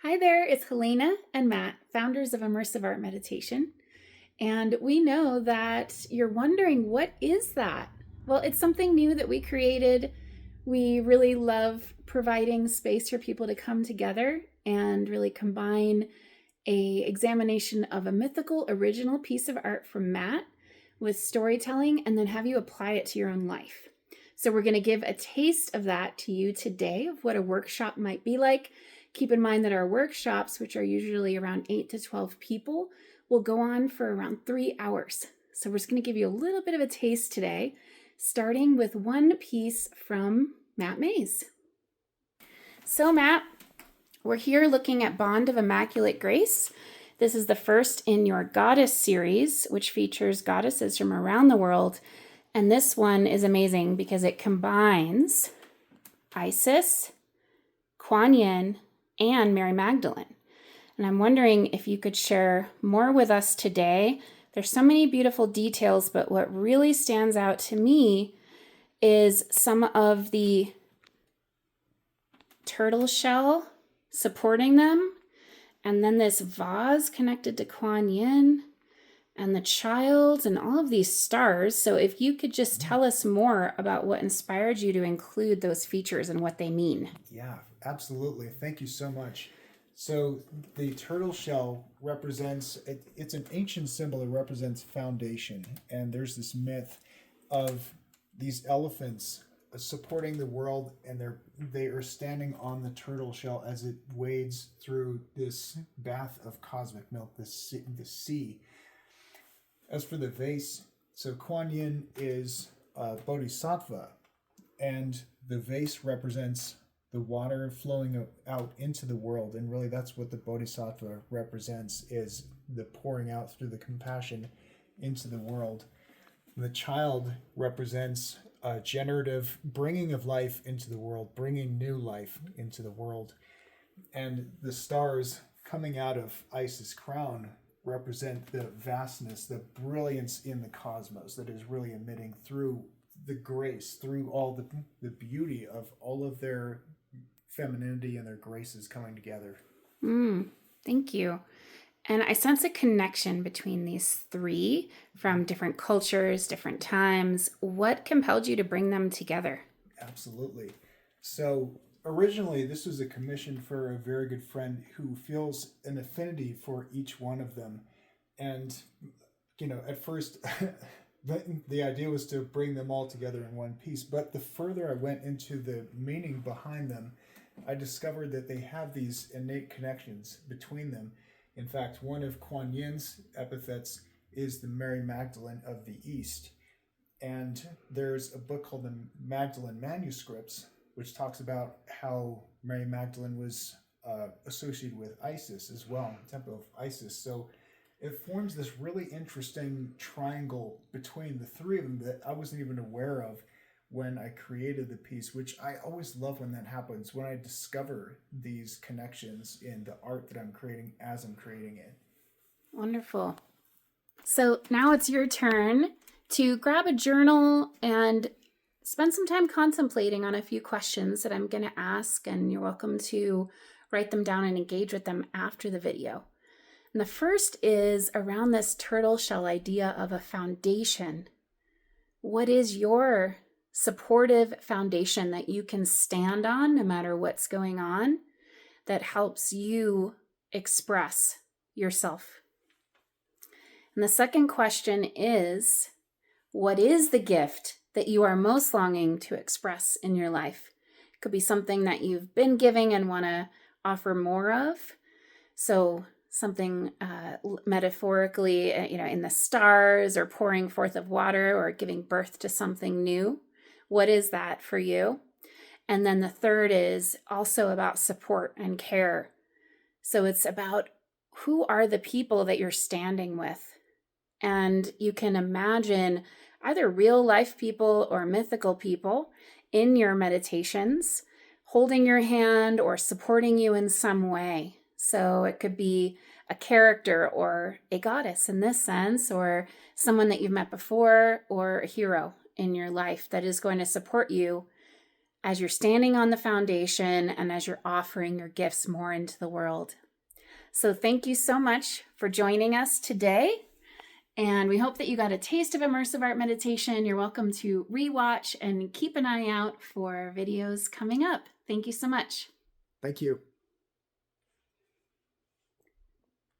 Hi there, it's Helena and Matt, founders of Immersive Art Meditation. And we know that you're wondering, what is that? Well, it's something new that we created. We really love providing space for people to come together and really combine a examination of a mythical original piece of art from Matt with storytelling and then have you apply it to your own life. So we're going to give a taste of that to you today, of what a workshop might be like. Keep in mind that our workshops, which are usually around 8 to 12 people, will go on for around 3 hours. So we're just going to give you a little bit of a taste today, starting with one piece from Matt Mays. So Matt, we're here looking at Bond of Immaculate Grace. This is the first in your Goddess series, which features goddesses from around the world. And this one is amazing because it combines Isis, Quanyin, and Mary Magdalene. And I'm wondering if you could share more with us today. There's so many beautiful details, but what really stands out to me is some of the turtle shell supporting them, and then this vase connected to Quanyin, and the child, and all of these stars. So if you could just tell us more about what inspired you to include those features and what they mean. Yeah, absolutely. Thank you so much. So the turtle shell represents, it's an ancient symbol. It represents foundation. And there's this myth of these elephants supporting the world, and they are standing on the turtle shell as it wades through this bath of cosmic milk, the sea. As for the vase, so Quanyin is Bodhisattva, and the vase represents the water flowing out into the world. And really that's what the Bodhisattva represents, is the pouring out through the compassion into the world. The child represents a generative bringing of life into the world, bringing new life into the world. And the stars coming out of Isis' crown represent the vastness, the brilliance in the cosmos that is really emitting through the grace, through all the beauty of all of their femininity and their graces coming together. Thank you. And I sense a connection between these three from different cultures, different times. What compelled you to bring them together? Absolutely. So originally, this was a commission for a very good friend who feels an affinity for each one of them. And, at first, the idea was to bring them all together in one piece. But the further I went into the meaning behind them, I discovered that they have these innate connections between them. In fact, one of Kuan Yin's epithets is the Mary Magdalene of the East. And there's a book called the Magdalene Manuscripts, which talks about how Mary Magdalene was associated with Isis as well, the Temple of Isis. So it forms this really interesting triangle between the three of them that I wasn't even aware of when I created the piece, which I always love when that happens, when I discover these connections in the art that I'm creating as I'm creating it. Wonderful. So now it's your turn to grab a journal and spend some time contemplating on a few questions that I'm going to ask, and you're welcome to write them down and engage with them after the video. And the first is around this turtle shell idea of a foundation. What is your supportive foundation that you can stand on no matter what's going on, that helps you express yourself? And the second question is, what is the gift that you are most longing to express in your life? It could be something that you've been giving and want to offer more of. So something metaphorically, in the stars, or pouring forth of water, or giving birth to something new. What is that for you? And then the third is also about support and care. So it's about, who are the people that you're standing with? And you can imagine either real life people or mythical people in your meditations, holding your hand or supporting you in some way. So it could be a character or a goddess in this sense, or someone that you've met before, or a hero in your life that is going to support you as you're standing on the foundation and as you're offering your gifts more into the world. So thank you so much for joining us today. And we hope that you got a taste of immersive art meditation. You're welcome to rewatch and keep an eye out for videos coming up. Thank you so much. Thank you.